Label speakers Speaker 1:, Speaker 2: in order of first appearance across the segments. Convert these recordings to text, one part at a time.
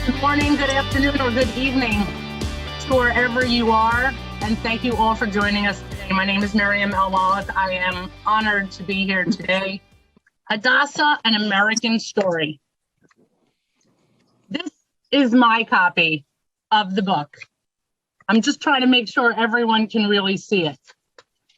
Speaker 1: Good morning, good afternoon, or good evening to wherever you are. And thank you all for joining us today. My name is Miriam Wallach. I am honored to be here today. Hadassah, an American story. This is my copy of the book. I'm just trying to make sure everyone can really see it.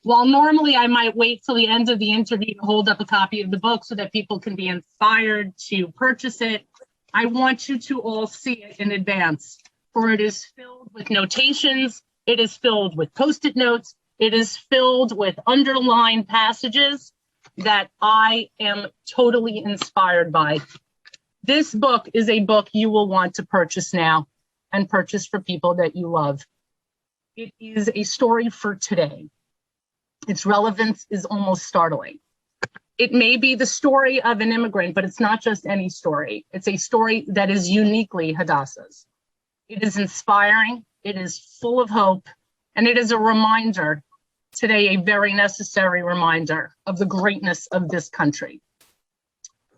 Speaker 1: While normally I might wait till the end of the interview to hold up a copy of the book so that people can be inspired to purchase it, I want you to all see it in advance, for it is filled with notations, it is filled with Post-it notes, it is filled with underlined passages that I am totally inspired by. This book is a book you will want to purchase now and purchase for people that you love. It is a story for today. Its relevance is almost startling. It may be the story of an immigrant, but it's not just any story. It's a story that is uniquely Hadassah's. It is inspiring, it is full of hope, and it is a reminder, today a very necessary reminder of the greatness of this country.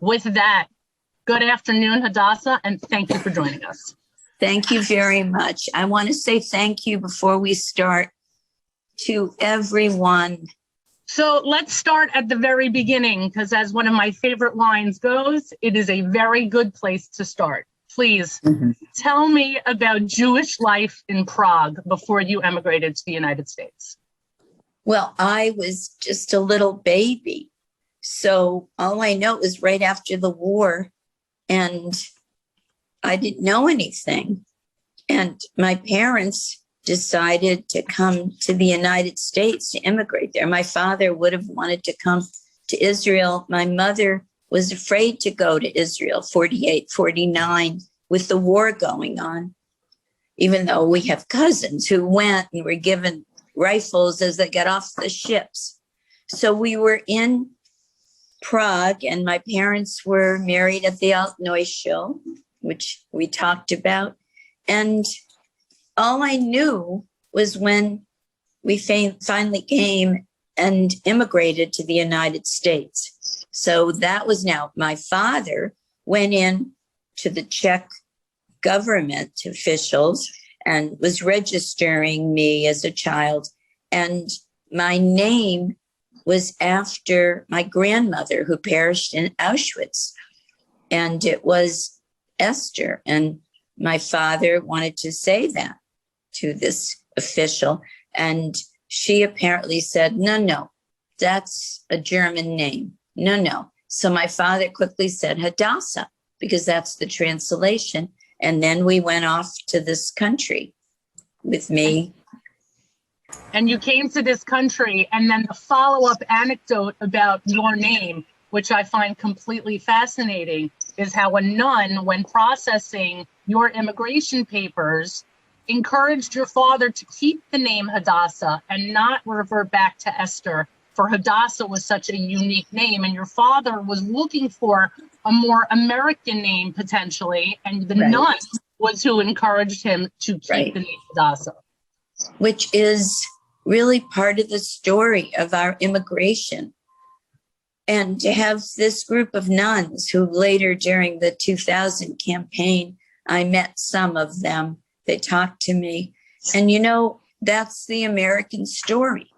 Speaker 1: With that, good afternoon, Hadassah, and thank you for joining us.
Speaker 2: Thank you very much. I want to say thank you before we start to everyone.
Speaker 1: So let's start at the very beginning, because as one of my favorite lines goes, it is a very good place to start. Please tell me about Jewish life in Prague before you emigrated to the United States.
Speaker 2: Well, I was just a little baby. So all I know is right after the war, and I didn't know anything. And my parents decided to come to the United States to immigrate there. My father would have wanted to come to Israel. My mother was afraid to go to Israel, 48, 49, with the war going on, even though we have cousins who went and were given rifles as they got off the ships. So we were in Prague, and my parents were married at the Altneu show, which we talked about. And all I knew was when we finally came and immigrated to the United States. So that was now, my father went in to the Czech government officials and was registering me as a child. And my name was after my grandmother who perished in Auschwitz. And it was Esther. And my father wanted to say that to this official, and she apparently said, no, that's a German name. No. So my father quickly said Hadassah, because that's the translation. And then we went off to this country with me.
Speaker 1: And you came to this country, and then the follow-up anecdote about your name, which I find completely fascinating, is how a nun, when processing your immigration papers, encouraged your father to keep the name Hadassah and not revert back to Esther, for Hadassah was such a unique name, and your father was looking for a more American name potentially, and the nun was who encouraged him to keep the name Hadassah.
Speaker 2: Which is really part of the story of our immigration. And to have this group of nuns who later during the 2000 campaign, I met some of them. They talked to me. And, you know, that's the American story,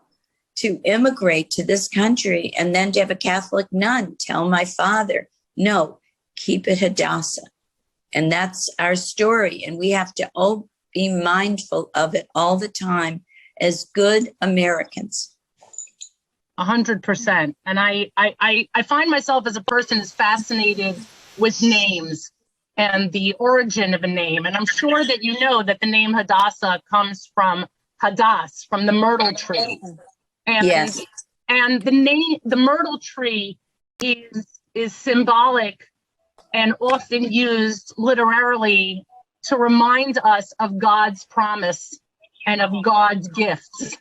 Speaker 2: to immigrate to this country and then to have a Catholic nun tell my father, no, keep it Hadassah. And that's our story. And we have to all be mindful of it all the time as good Americans.
Speaker 1: 100%. And I find myself as a person is fascinated with names and the origin of a name. And I'm sure that you know that the name Hadassah comes from Hadass, from the myrtle tree. And,
Speaker 2: yes.
Speaker 1: And the myrtle tree is symbolic and often used literally to remind us of God's promise and of God's gifts.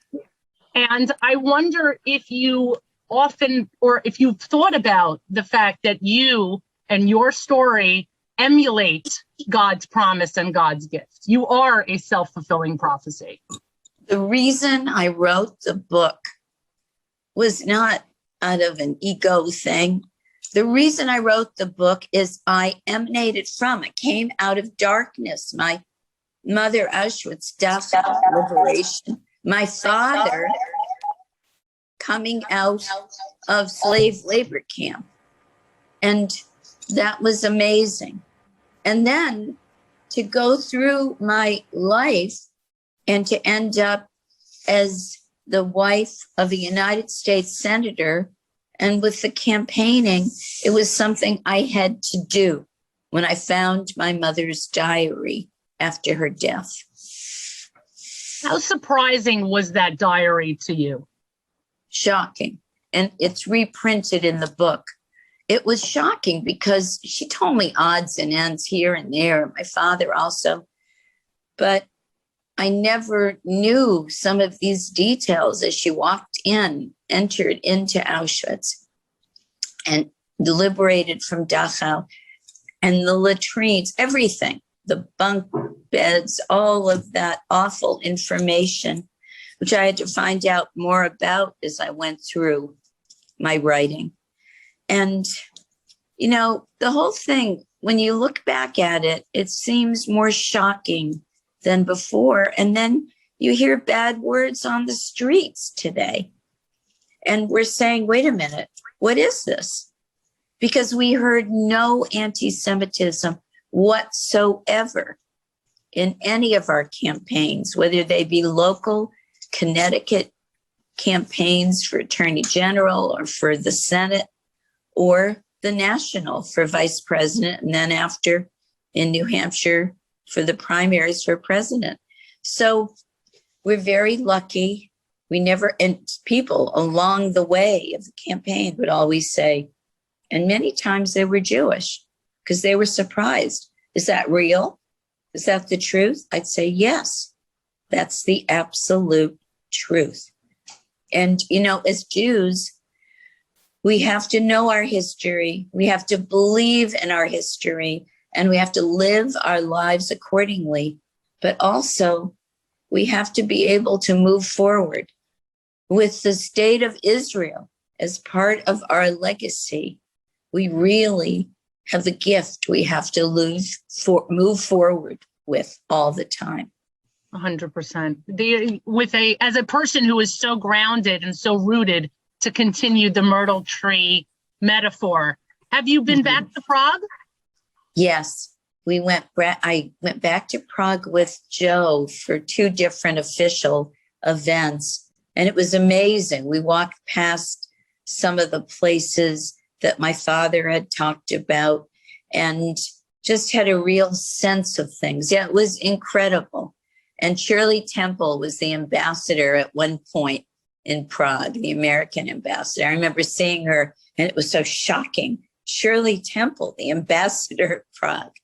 Speaker 1: And I wonder if you often, or if you've thought about the fact that you and your story emulate God's promise and God's gifts. You are a self-fulfilling prophecy.
Speaker 2: The reason I wrote the book was not out of an ego thing. The reason I wrote the book is I emanated from, it came out of darkness. My mother, Auschwitz, Dachau, liberation. My father, coming out of slave labor camp. And that was amazing. And then to go through my life and to end up as the wife of a United States senator, and with the campaigning, it was something I had to do when I found my mother's diary after her death.
Speaker 1: How surprising was that diary to you?
Speaker 2: Shocking. And it's reprinted in the book. It was shocking because she told me odds and ends here and there, my father also. But I never knew some of these details as she entered into Auschwitz and liberated from Dachau, and the latrines, everything, the bunk beds, all of that awful information, which I had to find out more about as I went through my writing. And, you know, the whole thing, when you look back at it, it seems more shocking than before. And then you hear bad words on the streets today. And we're saying, wait a minute, what is this? Because we heard no anti-Semitism whatsoever in any of our campaigns, whether they be local Connecticut campaigns for Attorney General or for the Senate, or the national for vice president, and then after in New Hampshire for the primaries for president. So we're very lucky. We never, and people along the way of the campaign would always say, and many times they were Jewish because they were surprised. Is that real? Is that the truth? I'd say, yes, that's the absolute truth. And, you know, as Jews, we have to know our history. We have to believe in our history, and we have to live our lives accordingly. But also, we have to be able to move forward with the state of Israel as part of our legacy. We really have the gift we have to move forward with all the time.
Speaker 1: 100%. As a person who is so grounded and so rooted to continue the myrtle tree metaphor, have you been back to Prague?
Speaker 2: Yes, I went back to Prague with Joe for 2 different official events, and it was amazing. We walked past some of the places that my father had talked about and just had a real sense of things. Yeah, it was incredible. And Shirley Temple was the ambassador at one point in Prague, the American ambassador. I remember seeing her, and it was so shocking. Shirley Temple, the ambassador of Prague.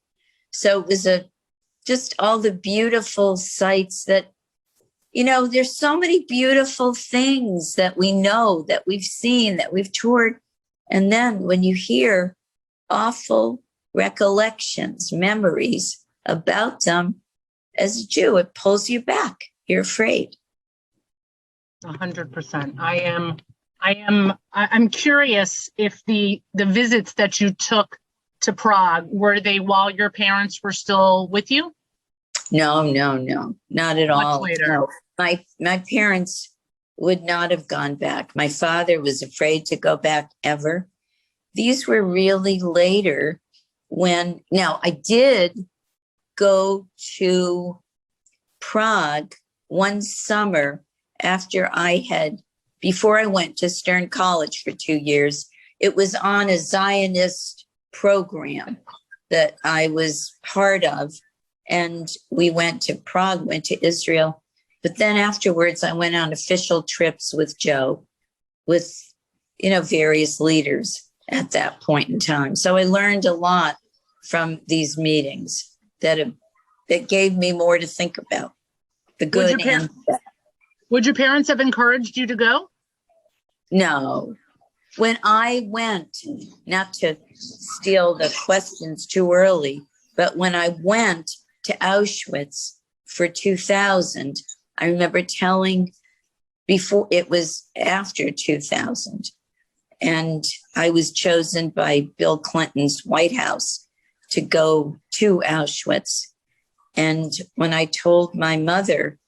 Speaker 2: So it was just all the beautiful sights that, you know, there's so many beautiful things that we know, that we've seen, that we've toured. And then when you hear awful recollections, memories about them, as a Jew, it pulls you back. You're afraid.
Speaker 1: 100%. I'm curious if the visits that you took to Prague, were they while your parents were still with you?
Speaker 2: No, not at all.
Speaker 1: Much later.
Speaker 2: No. My parents would not have gone back. My father was afraid to go back ever. These were really later now I did go to Prague one summer before I went to Stern College for 2 years. It was on a Zionist program that I was part of. And we went to Prague, went to Israel. But then afterwards, I went on official trips with Joe, with, various leaders at that point in time. So I learned a lot from these meetings that gave me more to think about, the good and bad.
Speaker 1: Would your parents have encouraged you to go?
Speaker 2: No. When I went, not to steal the questions too early, but when I went to Auschwitz for 2000, I remember telling, before it was after 2000, And I was chosen by Bill Clinton's White House to go to Auschwitz. And when I told my mother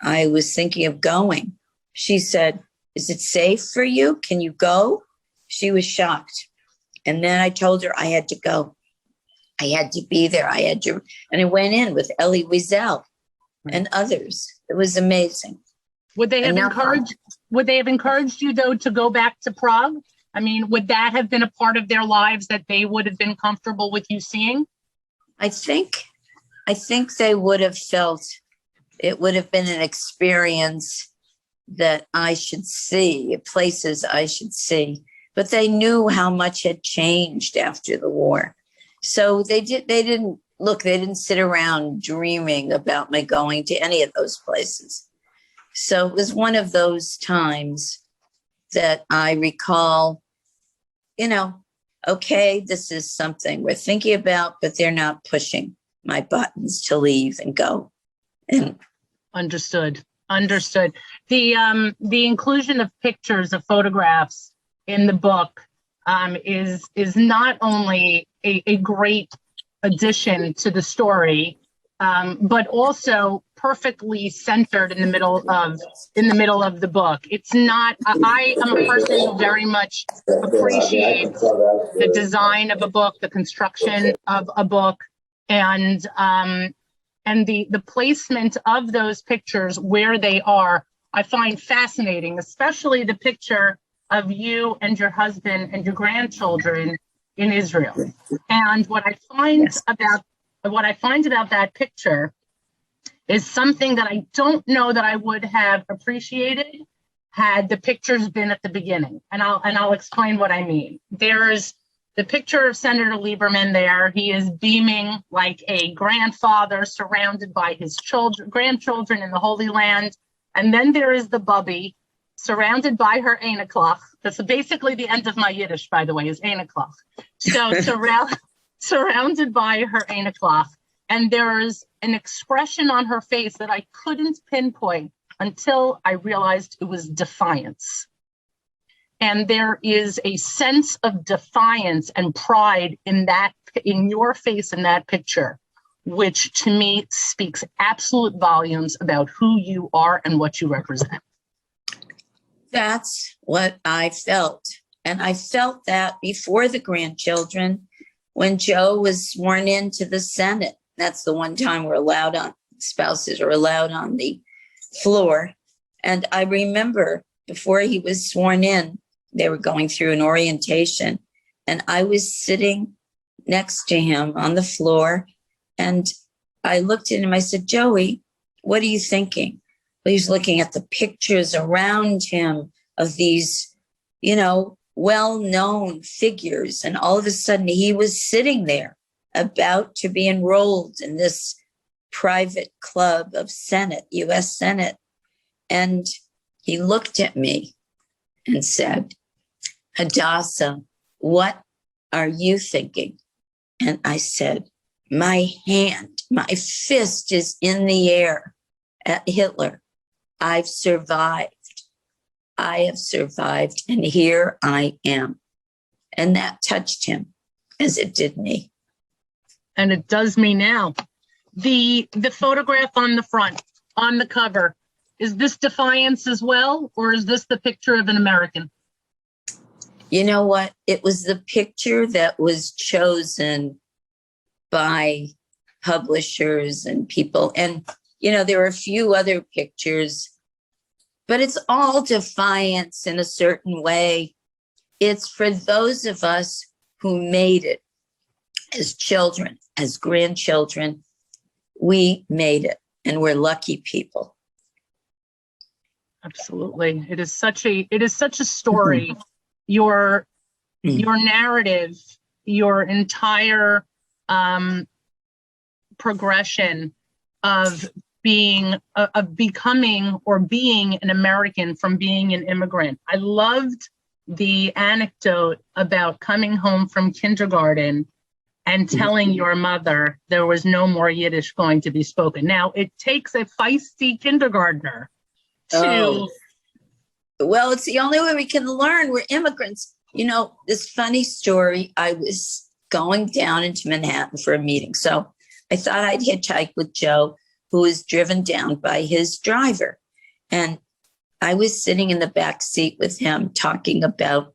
Speaker 2: I was thinking of going, she said, "Is it safe for you? Can you go?" She was shocked. And then I told her I had to go. I had to be there. And I went in with Elie Wiesel and others. It was amazing.
Speaker 1: Would they have encouraged you though to go back to Prague? I mean, would that have been a part of their lives that they would have been comfortable with you seeing?
Speaker 2: I think they would have felt it would have been an experience that I should see, places I should see. But they knew how much had changed after the war. So they didn't sit around dreaming about my going to any of those places. So it was one of those times that I recall, okay, this is something we're thinking about, but they're not pushing my buttons to leave and go. And
Speaker 1: Understood. The inclusion of pictures, of photographs in the book is not only a great addition to the story, but also perfectly centered in the middle of the book. It's not. I am a person who very much appreciates the design of a book, the construction of a book, and the placement of those pictures where they are. I find fascinating, especially the picture of you and your husband and your grandchildren in Israel. And what I find about that picture is something that I don't know that I would have appreciated had the pictures been at the beginning. And I'll explain what I mean. There's the picture of Senator Lieberman there. He is beaming like a grandfather surrounded by his grandchildren in the Holy Land. And then there is the Bubby surrounded by her Einaklach. That's basically the end of my Yiddish, by the way, is Einaklach. So surrounded by her Einaklach. And there's an expression on her face that I couldn't pinpoint until I realized it was defiance. And there is a sense of defiance and pride in your face in that picture, which to me speaks absolute volumes about who you are and what you represent.
Speaker 2: That's what I felt. And I felt that before the grandchildren, when Joe was sworn into the Senate. That's the one time spouses are allowed on the floor. And I remember before he was sworn in, they were going through an orientation, and I was sitting next to him on the floor. And I looked at him, I said, "Joey, what are you thinking?" Well, he was looking at the pictures around him of these, well-known figures. And all of a sudden he was sitting there about to be enrolled in this private club of Senate, US Senate. And he looked at me and said, "Hadassah, what are you thinking?" And I said, my fist is in the air at Hitler. I've survived. I have survived, and here I am. And that touched him as it did me.
Speaker 1: And it does me now. The photograph on the front, on the cover, is this defiance as well, or is this the picture of an American?
Speaker 2: You know what? It was the picture that was chosen by publishers and people. And, there were a few other pictures, but it's all defiance in a certain way. It's for those of us who made it as children, as grandchildren. We made it, and we're lucky people.
Speaker 1: Absolutely. It is such a story. Your narrative, your entire progression of becoming or being an American from being an immigrant. I loved the anecdote about coming home from kindergarten and telling your mother there was no more Yiddish going to be spoken. Now, it takes a feisty kindergartner to...
Speaker 2: Well, it's the only way we can learn. We're immigrants. You know, this funny story, I was going down into Manhattan for a meeting. So I thought I'd hitchhike with Joe, who was driven down by his driver. And I was sitting in the back seat with him talking about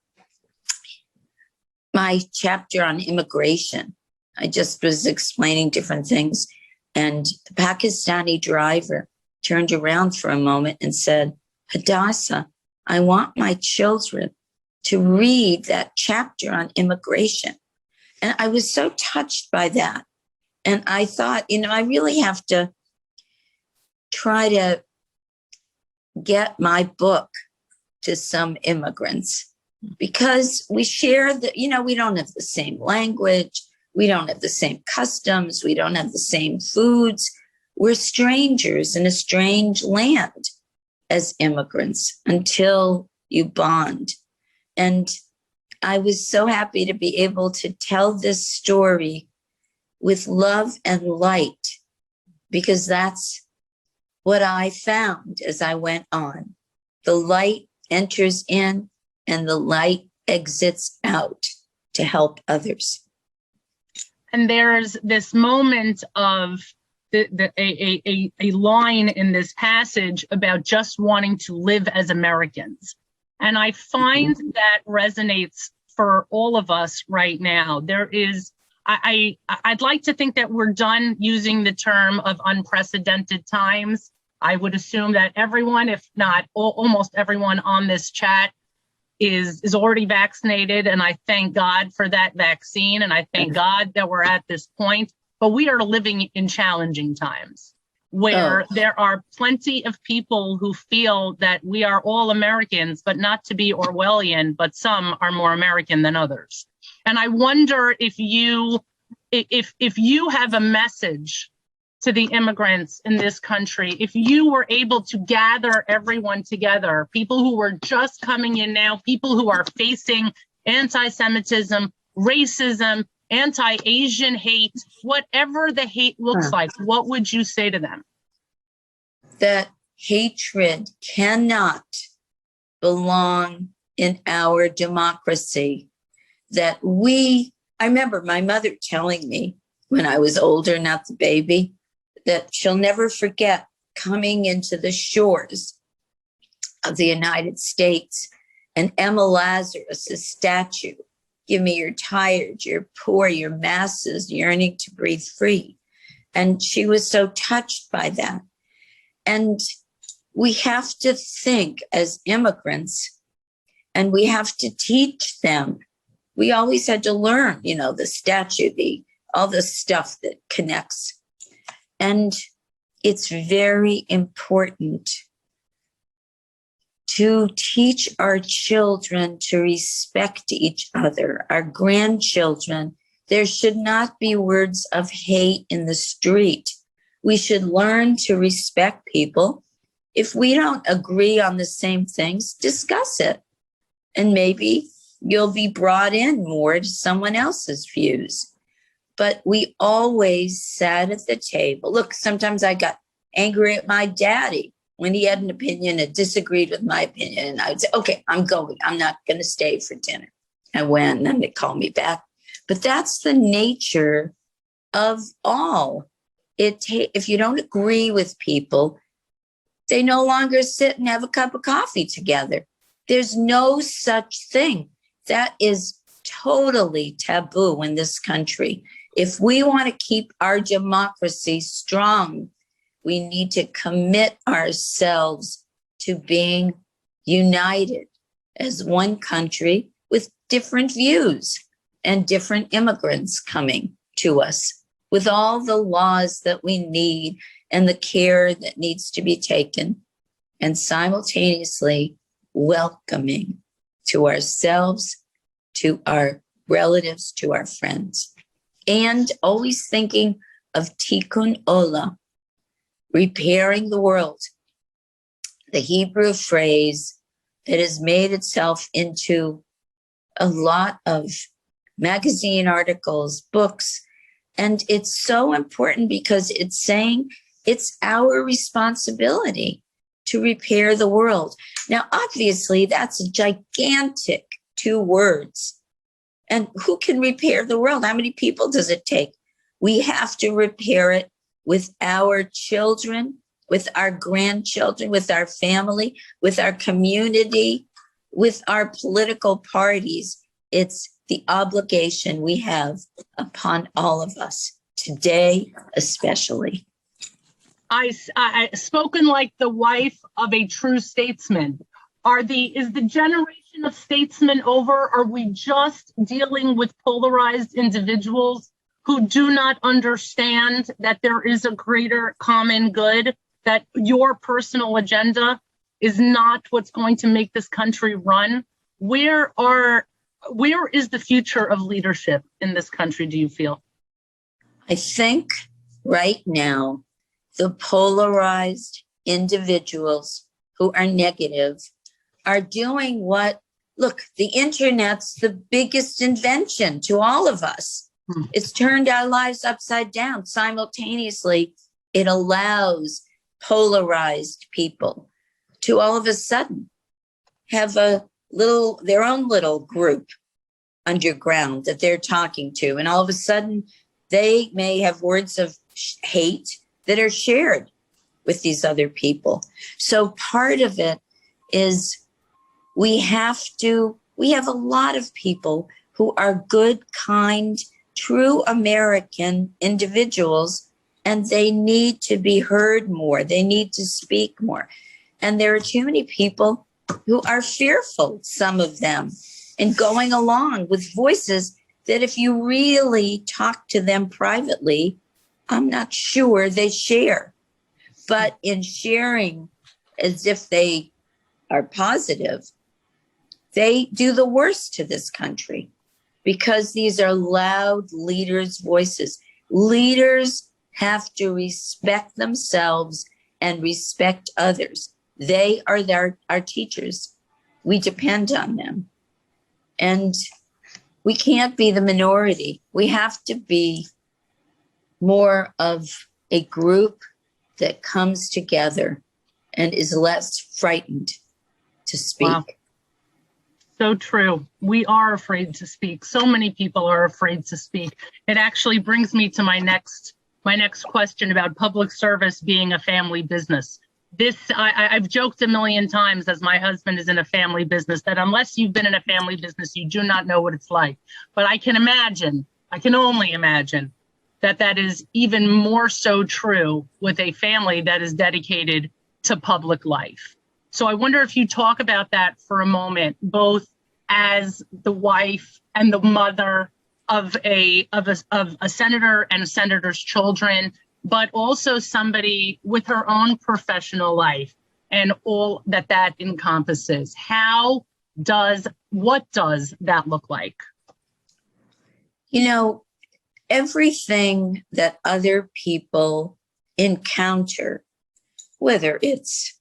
Speaker 2: my chapter on immigration. I just was explaining different things. And the Pakistani driver turned around for a moment and said, Hadassah, I want my children to read that chapter on immigration. And I was so touched by that. And I thought, you know, I really have to try to get my book to some immigrants, because we share the, you know, we don't have the same language. We don't have the same customs. We don't have the same foods. We're strangers in a strange land as immigrants until you bond. And I was so happy to be able to tell this story with love and light, because that's what I found as I went on. The light enters in and the light exits out to help others.
Speaker 1: And there's this moment of a line in this passage about just wanting to live as Americans. And I find that resonates for all of us right now. There is, I'd like to think that we're done using the term of unprecedented times. I would assume that everyone, if not almost everyone on this chat, is already vaccinated. And I thank God for that vaccine. And I thank God that we're at this point. But we are living in challenging times where there are plenty of people who feel that we are all Americans, but not to be Orwellian, but some are more American than others. And I wonder if you have a message to the immigrants in this country, if you were able to gather everyone together, people who were just coming in now, people who are facing anti-Semitism, racism, anti-Asian hate, whatever the hate looks like, what would you say to them?
Speaker 2: That hatred cannot belong in our democracy. That I remember my mother telling me when I was older, not the baby, that she'll never forget coming into the shores of the United States and Emma Lazarus' statue. Give me your tired, your poor, your masses yearning to breathe free. And she was so touched by that. And we have to think as immigrants, and we have to teach them. We always had to learn, you know, the statue, all the stuff that connects. And it's very important to teach our children to respect each other, our grandchildren. There should not be words of hate in the street. We should learn to respect people. If we don't agree on the same things, discuss it. And maybe you'll be brought in more to someone else's views. But we always sat at the table. Look, sometimes I got angry at my daddy when he had an opinion that disagreed with my opinion. And I would say, okay, I'm going. I'm not going to stay for dinner. I went, and then they called me back. But that's the nature of all. If you don't agree with people, they no longer sit and have a cup of coffee together. There's no such thing. That is totally taboo in this country. If we want to keep our democracy strong, we need to commit ourselves to being united as one country with different views and different immigrants coming to us with all the laws that we need and the care that needs to be taken, and simultaneously welcoming to ourselves, to our relatives, to our friends, and always thinking of tikkun olam, repairing the world, the Hebrew phrase that has made itself into a lot of magazine articles, books. And it's so important because it's saying it's our responsibility to repair the world. Now, obviously, that's gigantic two words. And who can repair the world? How many people does it take? We have to repair it with our children, with our grandchildren, with our family, with our community, with our political parties. It's the obligation we have upon all of us, today especially.
Speaker 1: I spoken like the wife of a true statesman. Is the generation of statesmen over? Are we just dealing with polarized individuals who do not understand that there is a greater common good, that your personal agenda is not what's going to make this country run? Where is the future of leadership in this country, do you feel?
Speaker 2: I think right now, the polarized individuals who are negative are doing the internet's the biggest invention to all of us. It's turned our lives upside down. Simultaneously, it allows polarized people to all of a sudden have their own little group underground that they're talking to. And all of a sudden, they may have words of hate that are shared with these other people. So part of it is we have a lot of people who are good, kind, true American individuals, and they need to be heard more. They need to speak more. And there are too many people who are fearful, some of them, and going along with voices that if you really talk to them privately, I'm not sure they share. But in sharing as if they are positive, they do the worst to this country, because these are loud leaders' voices. Leaders have to respect themselves and respect others. They are our teachers. We depend on them. And we can't be the minority. We have to be more of a group that comes together and is less frightened to speak.
Speaker 1: Wow. So true. We are afraid to speak. So many people are afraid to speak. It actually brings me to my next question about public service being a family business. I've joked a million times, as my husband is in a family business, that unless you've been in a family business, you do not know what it's like. But I can only imagine that is even more so true with a family that is dedicated to public life. So I wonder if you talk about that for a moment, both as the wife and the mother of a senator and a senator's children, but also somebody with her own professional life and all that encompasses. What does that look like?
Speaker 2: Everything that other people encounter, whether it's,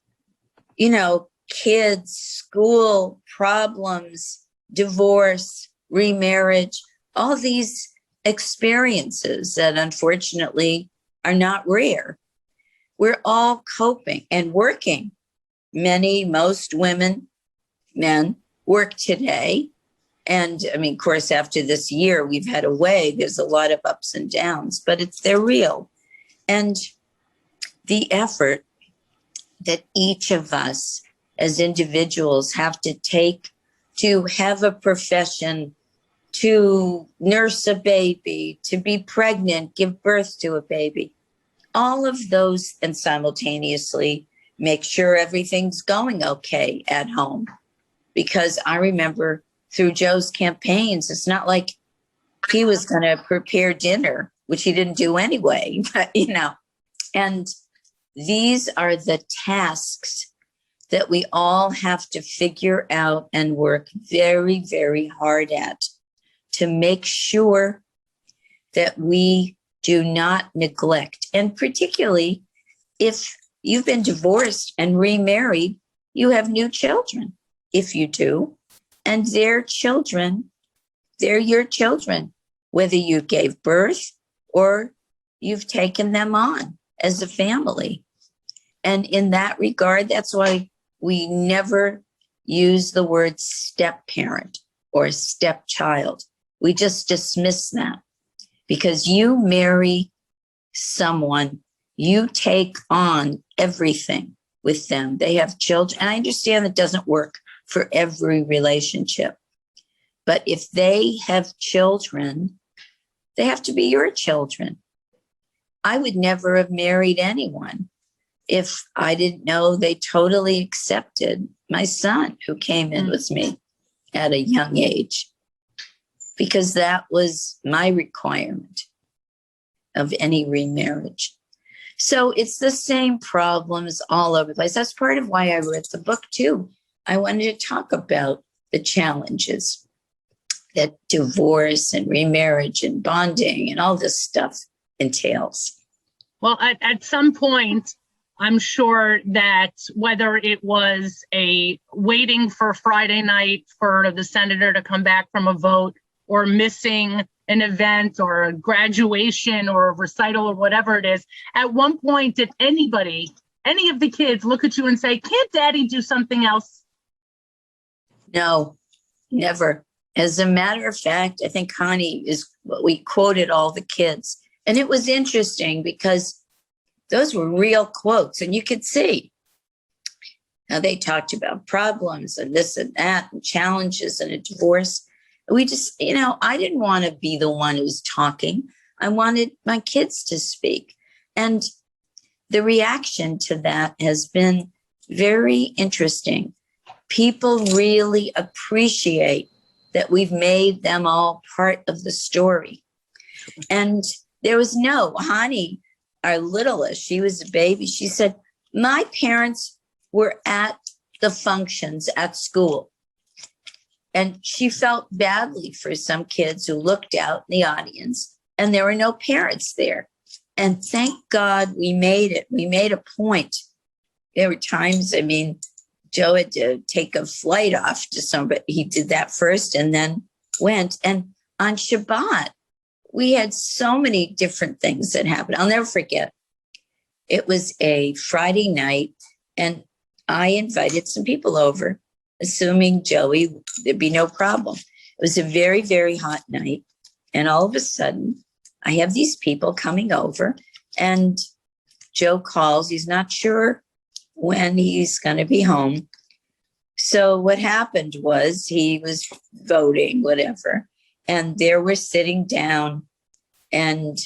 Speaker 2: kids, school, problems, divorce, remarriage, all these experiences that unfortunately are not rare. We're all coping and working. Most women, men work today. And of course, after this year, we've had a way, there's a lot of ups and downs, but they're real. And the effort that each of us as individuals have to take to have a profession, to nurse a baby, to be pregnant, give birth to a baby, all of those, and simultaneously make sure everything's going okay at home. Because I remember through Joe's campaigns, it's not like he was going to prepare dinner, which he didn't do anyway, but, and these are the tasks that we all have to figure out and work very, very hard at to make sure that we do not neglect. And particularly if you've been divorced and remarried, you have new children, if you do, and their children, they're your children, whether you gave birth or you've taken them on as a family. And in that regard, that's why we never use the word step parent or a stepchild. We just dismiss that because you marry someone, you take on everything with them. They have children. And I understand that doesn't work for every relationship. But if they have children, they have to be your children. I would never have married anyone if I didn't know they totally accepted my son who came in with me at a young age, because that was my requirement of any remarriage. So it's the same problems all over the place. That's part of why I wrote the book too. I wanted to talk about the challenges that divorce and remarriage and bonding and all this stuff entails.
Speaker 1: Well, at some point, I'm sure that whether it was a waiting for Friday night for the senator to come back from a vote, or missing an event or a graduation or a recital or whatever it is, at one point did anybody, any of the kids look at you and say, can't daddy do something else?
Speaker 2: No, never. As a matter of fact, I think Connie is what we quoted all the kids. And it was interesting because those were real quotes, and you could see how they talked about problems and this and that and challenges and a divorce. We just, I didn't want to be the one who was talking. I wanted my kids to speak. And the reaction to that has been very interesting. People really appreciate that we've made them all part of the story. And there was Hani, our littlest, she was a baby. She said, my parents were at the functions at school. And she felt badly for some kids who looked out in the audience and there were no parents there. And thank God we made it. We made a point. There were times, Joe had to take a flight off to somebody. He did that first and then went. And on Shabbat, we had so many different things that happened. I'll never forget. It was a Friday night and I invited some people over, assuming Joey, there'd be no problem. It was a very, very hot night. And all of a sudden, I have these people coming over and Joe calls. He's not sure when he's going to be home. So what happened was he was voting, whatever. And there we're sitting down and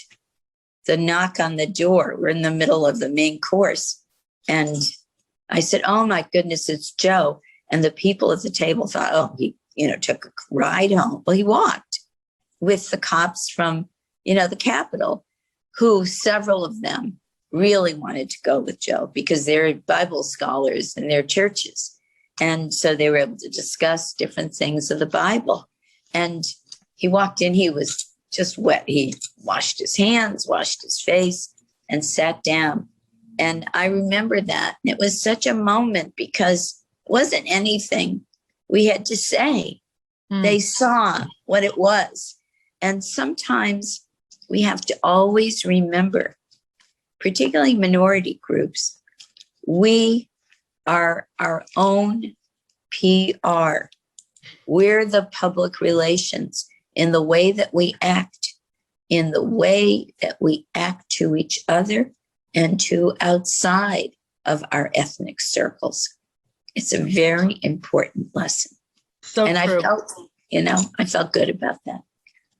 Speaker 2: the knock on the door, we're in the middle of the main course. And I said, oh my goodness, it's Joe. And the people at the table thought, oh, he, took a ride home. Well, he walked with the cops from, the Capitol, who several of them really wanted to go with Joe because they're Bible scholars in their churches. And so they were able to discuss different things of the Bible. And he walked in, he was just wet. He washed his hands, washed his face, and sat down. And I remember that. And it was such a moment because it wasn't anything we had to say. They saw what it was. And sometimes we have to always remember, particularly minority groups, we are our own PR. We're the public relations in the way that we act, in the way that we act to each other and to outside of our ethnic circles. It's a very important lesson.
Speaker 1: So
Speaker 2: and
Speaker 1: true.
Speaker 2: I felt good about that.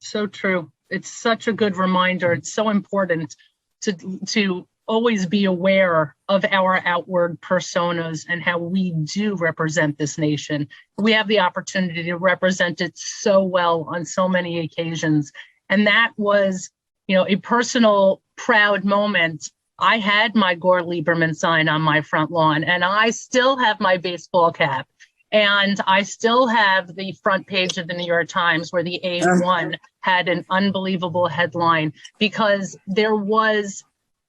Speaker 1: So true. It's such a good reminder. It's so important to always be aware of our outward personas and how we do represent this nation. We have the opportunity to represent it so well on so many occasions. And that was, a personal proud moment. I had my Joe Lieberman sign on my front lawn, and I still have my baseball cap. And I still have the front page of the New York Times where the A1 had an unbelievable headline because there were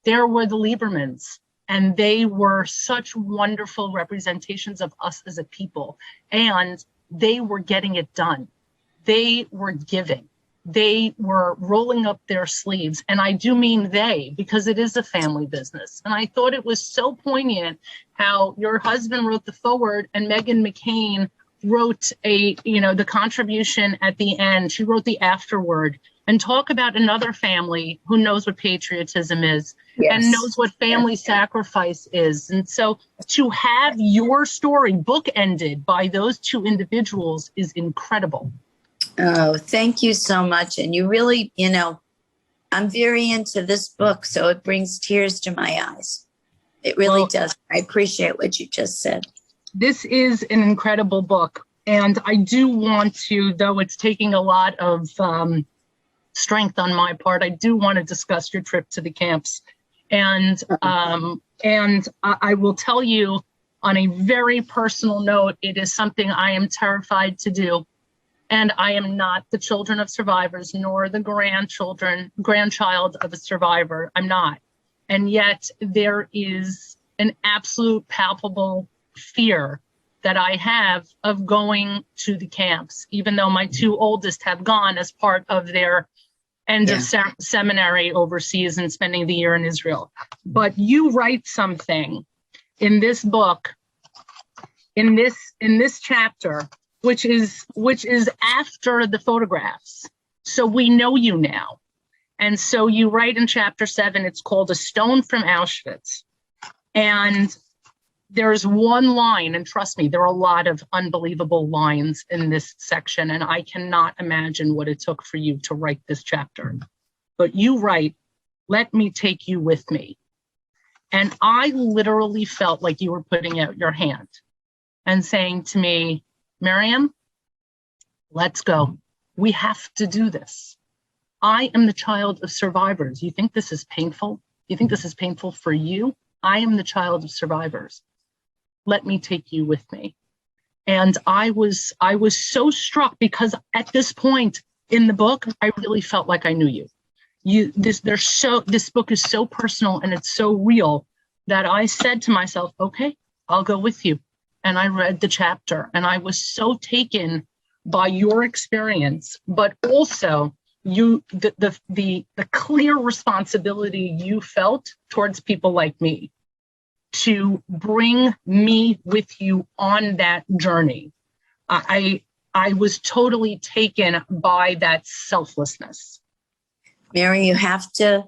Speaker 1: the Liebermans, and they were such wonderful representations of us as a people. And they were getting it done. They were giving. They were rolling up their sleeves. And I do mean they, because it is a family business. And I thought it was so poignant how your husband wrote the foreword and Meghan McCain wrote the contribution at the end. She wrote the afterword and talk about another family who knows what patriotism is and knows what family sacrifice is. And so to have your story bookended by those two individuals is incredible.
Speaker 2: Oh, thank you so much. And you really, I'm very into this book, so it brings tears to my eyes. It really does. I appreciate what you just said.
Speaker 1: This is an incredible book. And I do want to, though it's taking a lot of strength on my part, I do want to discuss your trip to the camps. And I will tell you on a very personal note, it is something I am terrified to do. And I am not the children of survivors, nor the grandchild of a survivor. I'm not. And yet there is an absolute palpable fear that I have of going to the camps, even though my two oldest have gone as part of their end of seminary overseas and spending the year in Israel. But you write something in this book, in this chapter, which is after the photographs. So we know you now. And so you write in chapter 7, it's called A Stone from Auschwitz. And there's one line, and trust me, there are a lot of unbelievable lines in this section, and I cannot imagine what it took for you to write this chapter. But you write, "Let me take you with me." And I literally felt like you were putting out your hand and saying to me, "Miriam, let's go. We have to do this. I am the child of survivors. You think this is painful? You think this is painful for you? I am the child of survivors. Let me take you with me." And I was so struck because at this point in the book, I really felt like I knew you. This book is so personal and it's so real that I said to myself, okay, I'll go with you. And I read the chapter and I was so taken by your experience, but also the clear responsibility you felt towards people like me to bring me with you on that journey. I was totally taken by that selflessness.
Speaker 2: Mary, you have to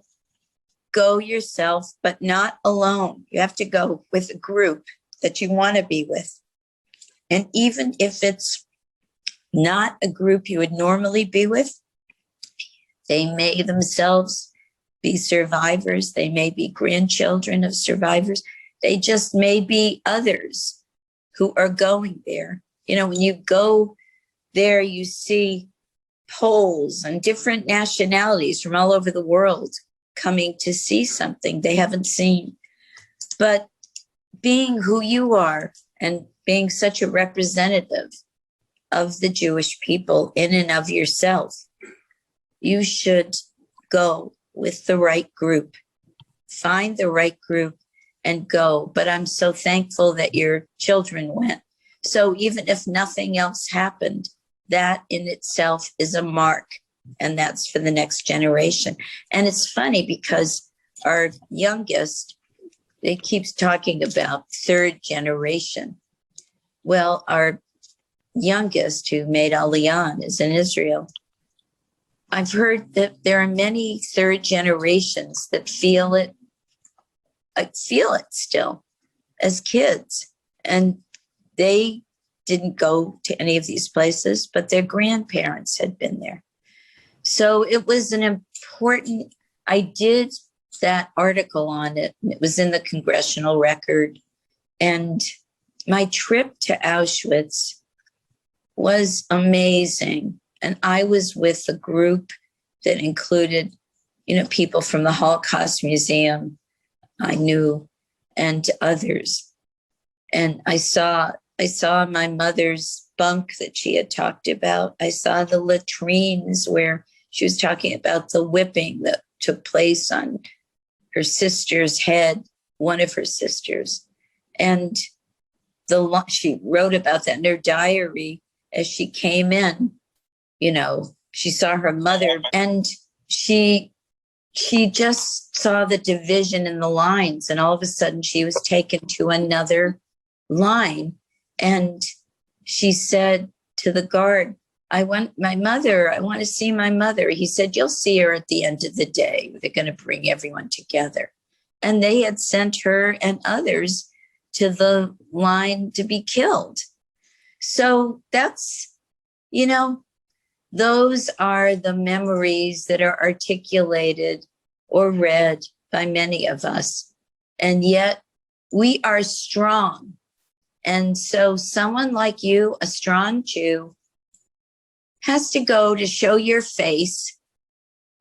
Speaker 2: go yourself, but not alone. You have to go with a group that you want to be with. And even if it's not a group you would normally be with, they may themselves be survivors. They may be grandchildren of survivors. They just may be others who are going there. When you go there, you see Poles and different nationalities from all over the world coming to see something they haven't seen. But being who you are and being such a representative of the Jewish people in and of yourself, you should go with the right group, find the right group and go. But I'm so thankful that your children went. So even if nothing else happened, that in itself is a mark, and that's for the next generation. And it's funny because our youngest, it keeps talking about third generation. Well, our youngest who made Aliyah is in Israel. I've heard that there are many third generations that feel it still as kids. And they didn't go to any of these places, but their grandparents had been there. So it was an important, I did that article on it. It was in the Congressional Record. And my trip to Auschwitz was amazing. And I was with a group that included, people from the Holocaust Museum I knew and others. And I saw my mother's bunk that she had talked about. I saw the latrines where she was talking about the whipping that took place on her sister's head, one of her sisters. And she wrote about that in her diary as she came in. She saw her mother and she just saw the division in the lines. And all of a sudden she was taken to another line. And she said to the guard, I want to see my mother. He said, you'll see her at the end of the day. They're going to bring everyone together. And they had sent her and others to the line to be killed. So that's, those are the memories that are articulated or read by many of us. And yet we are strong. And so someone like you, a strong Jew, has to go to show your face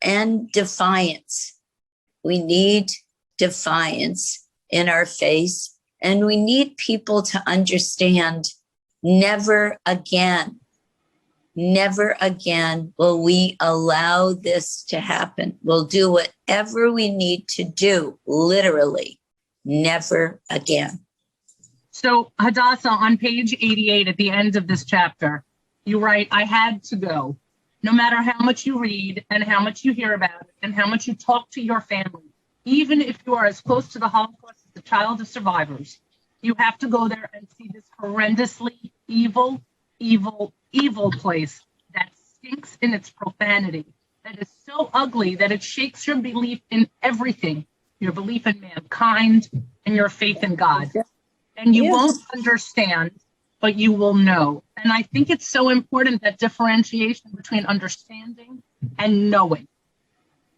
Speaker 2: and defiance. We need defiance in our face, and we need people to understand never again will we allow this to happen. We'll do whatever we need to do, literally, never again.
Speaker 1: So, Hadassah, on page 88 at the end of this chapter, you write, I had to go. No matter how much you read and how much you hear about it and how much you talk to your family, even if you are as close to the Holocaust as the child of survivors, you have to go there and see this horrendously evil, evil, evil place that stinks in its profanity, that is so ugly that it shakes your belief in everything, your belief in mankind and your faith in God. And you won't understand, but you will know. And I think it's so important, that differentiation between understanding and knowing.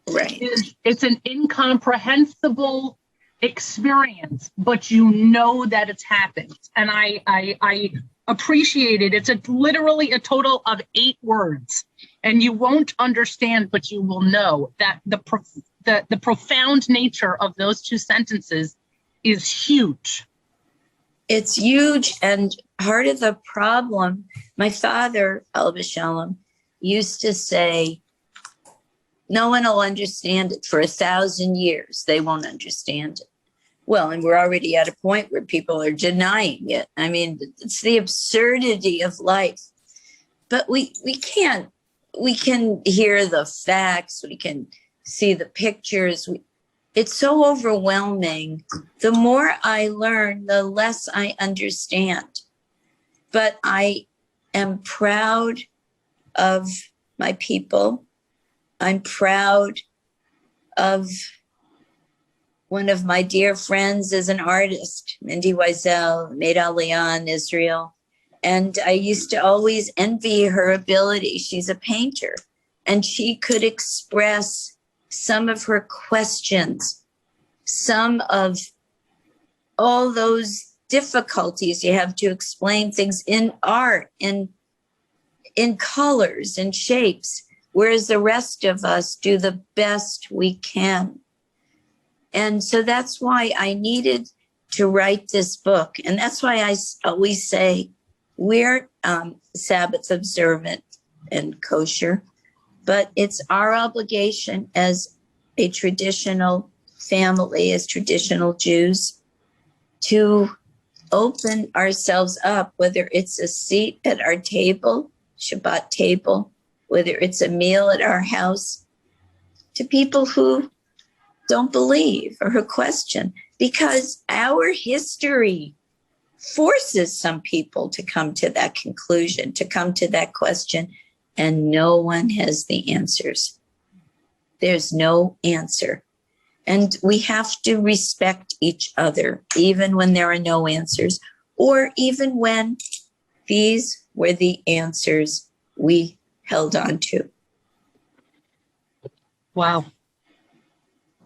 Speaker 2: Right.
Speaker 1: It's an incomprehensible experience, but you know that it's happened. And I appreciate it. It's literally a total of 8 words. And you won't understand, but you will know that the profound nature of those 2 sentences is huge.
Speaker 2: It's huge. And part of the problem, my father, Alba Shalom, used to say, no one will understand it for 1,000 years. They won't understand it. Well, and we're already at a point where people are denying it. I mean, it's the absurdity of life. But we can hear the facts. We can see the pictures. It's so overwhelming. The more I learn, the less I understand. But I am proud of my people. I'm proud of one of my dear friends is an artist, Mindy Wiesel, made Aliyah in Israel. And I used to always envy her ability. She's a painter, and she could express some of her questions, some of all those difficulties you have to explain things in art, in colors and shapes, whereas the rest of us do the best we can. And so that's why I needed to write this book. And that's why I always say we're Sabbath observant and kosher, but it's our obligation as a traditional family, as traditional Jews, to open ourselves up, whether it's a seat at our table, Shabbat table, whether it's a meal at our house, to people who don't believe or who question, because our history forces some people to come to that conclusion, to come to that question, and no one has the answers. There's no answer. And we have to respect each other, even when there are no answers, or even when these were the answers we held on to.
Speaker 1: Wow.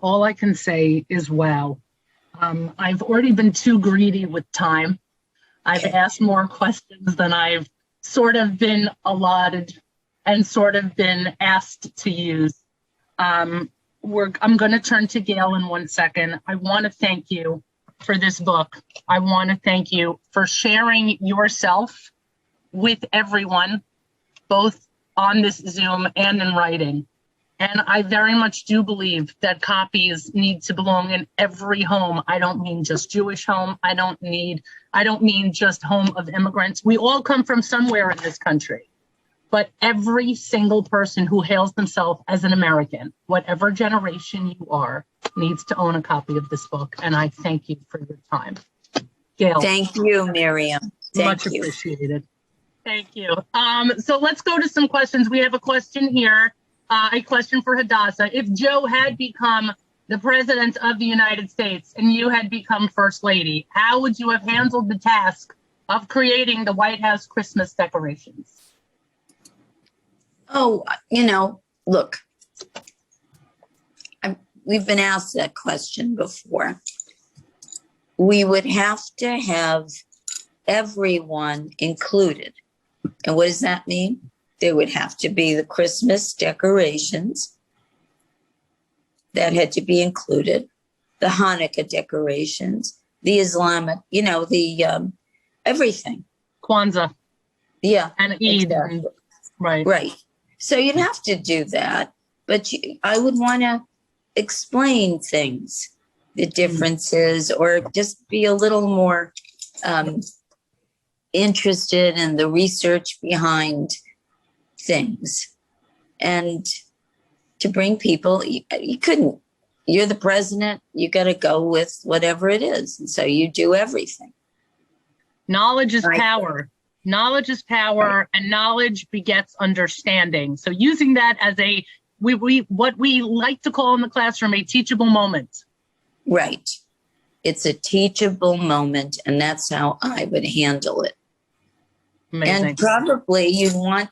Speaker 1: All I can say is wow. I've already been too greedy with time. I've asked more questions than I've sort of been allotted and sort of been asked to use. I'm going to turn to Gail in 1 second. I want to thank you for this book. I want to thank you for sharing yourself with everyone, both on this Zoom and in writing. And I very much do believe that copies need to belong in every home. I don't mean just Jewish home. I don't mean just home of immigrants. We all come from somewhere in this country. But every single person who hails themselves as an American, whatever generation you are, needs to own a copy of this book. And I thank you for your time. Gail.
Speaker 2: Thank you, Miriam.
Speaker 1: Much appreciated. Thank you. So let's go to some questions. We have a question here, a question for Hadassah. If Joe had become the president of the United States and you had become first lady, how would you have handled the task of creating the White House Christmas decorations?
Speaker 2: Oh, look, we've been asked that question before. We would have to have everyone included. And what does that mean? There would have to be the Christmas decorations that had to be included, the Hanukkah decorations, the Islamic, everything.
Speaker 1: Kwanzaa.
Speaker 2: Yeah.
Speaker 1: And Eid.
Speaker 2: Exactly.
Speaker 1: Right.
Speaker 2: Right. So you'd have to do that. But I would want to explain things, the differences, or just be a little more interested in the research behind things. And to bring people, you couldn't. You're the president. You got to go with whatever it is. And so you do everything.
Speaker 1: Knowledge is power. Knowledge is power, and knowledge begets understanding. So using that as what we like to call in the classroom a teachable moment.
Speaker 2: Right. It's a teachable moment, and that's how I would handle it.
Speaker 1: Amazing.
Speaker 2: And probably you'd want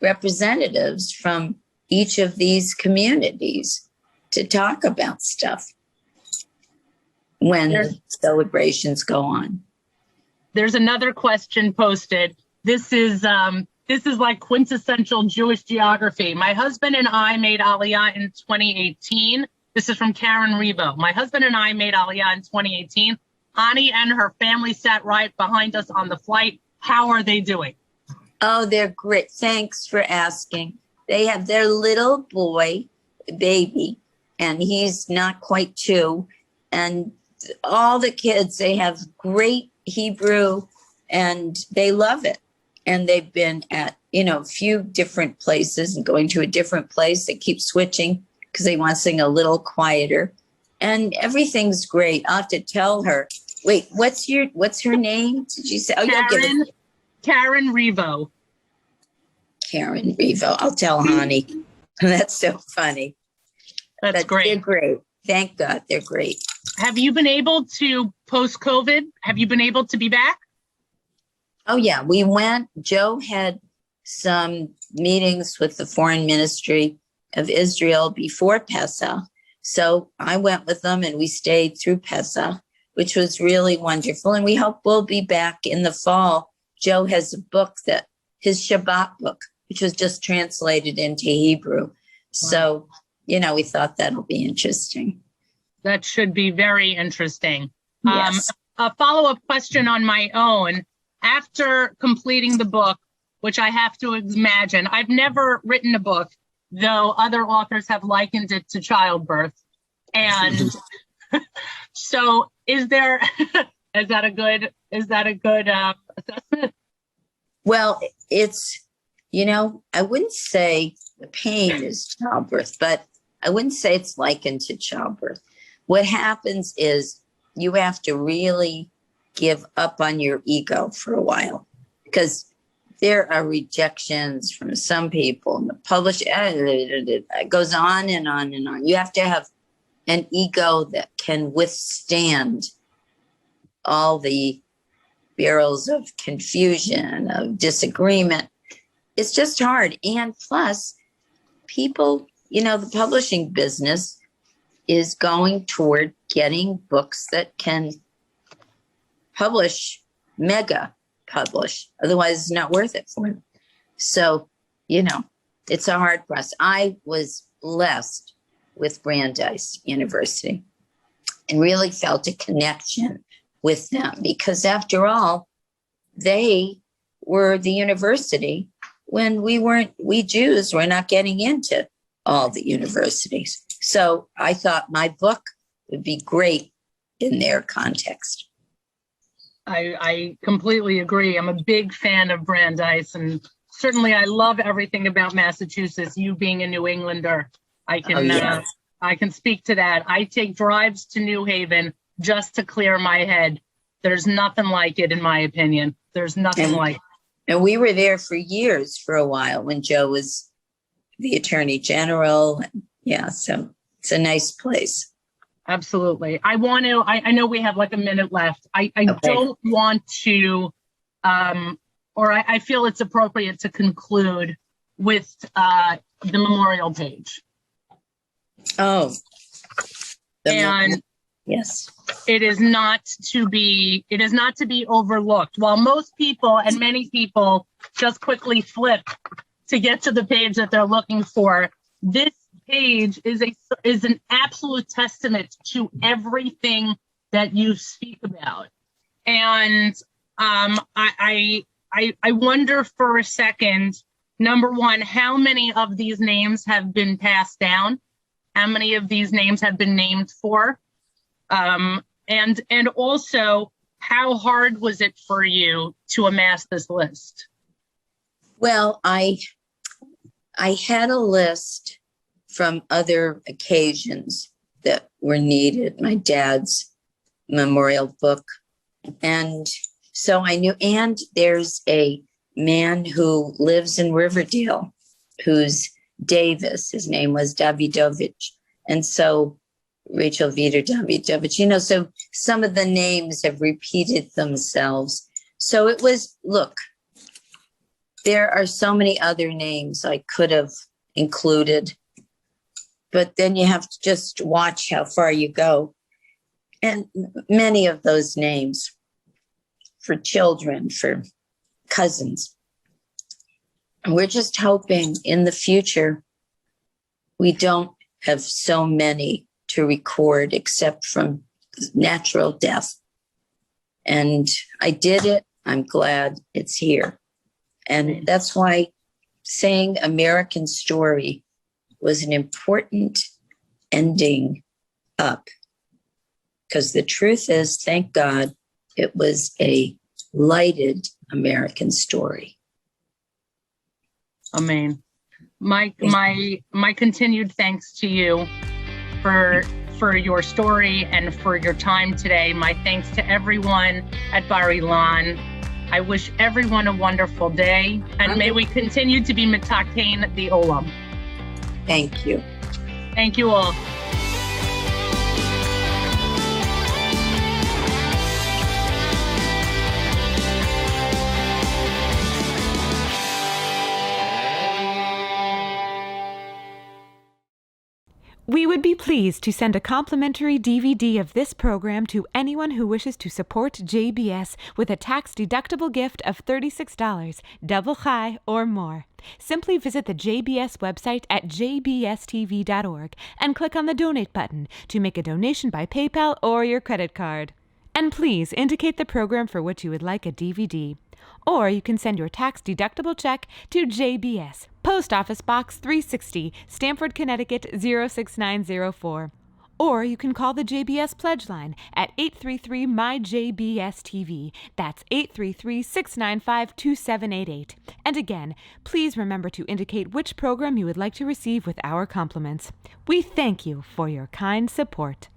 Speaker 2: representatives from each of these communities to talk about stuff when the celebrations go on.
Speaker 1: There's another question posted. This is like quintessential Jewish geography. My husband and I made Aliyah in 2018. This is from Karen Revo. My husband and I made Aliyah in 2018. Ani and her family sat right behind us on the flight. How are they doing?
Speaker 2: Oh, they're great. Thanks for asking. They have their little boy, baby, and he's not quite 2. And all the kids, they have great Hebrew and they love it. And they've been at, a few different places and going to a different place. They keep switching because they want to sing a little quieter. And everything's great. I'll have to tell her. Wait, what's her name? Did you say? Oh,
Speaker 1: Karen Revo.
Speaker 2: Karen Revo. I'll tell Honey. That's so funny.
Speaker 1: That's great.
Speaker 2: They're great. Thank God they're great.
Speaker 1: Have you been able to, post-COVID, have you been able to be back?
Speaker 2: Oh, yeah. We went. Joe had some meetings with the Foreign Ministry of Israel before Pesach. So I went with them and we stayed through Pesach, which was really wonderful. And we hope we'll be back in the fall. Joe has a book, his Shabbat book, which was just translated into Hebrew. Wow. So, we thought that'll be interesting.
Speaker 1: That should be very interesting.
Speaker 2: Yes.
Speaker 1: A follow-up question on my own. After completing the book, which I have to imagine, I've never written a book, though other authors have likened it to childbirth. And so is that a good assessment?
Speaker 2: Well, it's, I wouldn't say the pain is childbirth, but I wouldn't say it's likened to childbirth. What happens is you have to really give up on your ego for a while because there are rejections from some people and the publish it goes on and on and on. You have to have an ego that can withstand all the barrels of confusion, of disagreement. It's just hard. And plus, people, the publishing business is going toward getting books that can mega publish. Otherwise, it's not worth it for them. So, it's a hard process. I was blessed with Brandeis University and really felt a connection with them because after all, they were the university when we Jews were not getting into all the universities. So I thought my book would be great in their context.
Speaker 1: I completely agree. I'm a big fan of Brandeis, and certainly I love everything about Massachusetts. You being a New Englander, I can speak to that. I take drives to New Haven just to clear my head. There's nothing like it, in my opinion. There's nothing like it.
Speaker 2: And we were there for years for a while when Joe was the Attorney General. Yeah, so it's a nice place.
Speaker 1: Absolutely. I know we have like a minute left. I
Speaker 2: Okay.
Speaker 1: don't want to, I feel it's appropriate to conclude with the memorial page.
Speaker 2: Oh.
Speaker 1: And
Speaker 2: yes.
Speaker 1: It is not to be overlooked. While most people and many people just quickly flip to get to the page that they're looking for, this page is an absolute testament to everything that you speak about. And I wonder for a second, number one, how many of these names have been passed down? How many of these names have been named for? And also, how hard was it for you to amass this list?
Speaker 2: Well, I had a list from other occasions that were needed, my dad's memorial book. And so I knew, and there's a man who lives in Riverdale, who's Davis, his name was Davidovich. And so Rachel Viter Davidovich, so some of the names have repeated themselves. So it was, look, there are so many other names I could have included, but then you have to just watch how far you go. And many of those names for children, for cousins. And we're just hoping in the future we don't have so many to record except from natural death. And I did it. I'm glad it's here. And that's why saying American Story was an important ending up. Because the truth is, thank God, it was a lighted American story.
Speaker 1: Amen. My continued thanks to you for your story and for your time today. My thanks to everyone at Bar-Ilan. I wish everyone a wonderful day, and may we continue to be mitakein the olam.
Speaker 2: Thank you.
Speaker 1: Thank you all.
Speaker 3: We would be pleased to send a complimentary DVD of this program to anyone who wishes to support JBS with a tax-deductible gift of $36, double high or more. Simply visit the JBS website at jbstv.org and click on the donate button to make a donation by PayPal or your credit card. And please indicate the program for which you would like a DVD. Or you can send your tax-deductible check to JBS, Post Office Box 360, Stamford, Connecticut 06904. Or you can call the JBS Pledge Line at 833-MY-JBS-TV. That's 833-695-2788. And again, please remember to indicate which program you would like to receive with our compliments. We thank you for your kind support.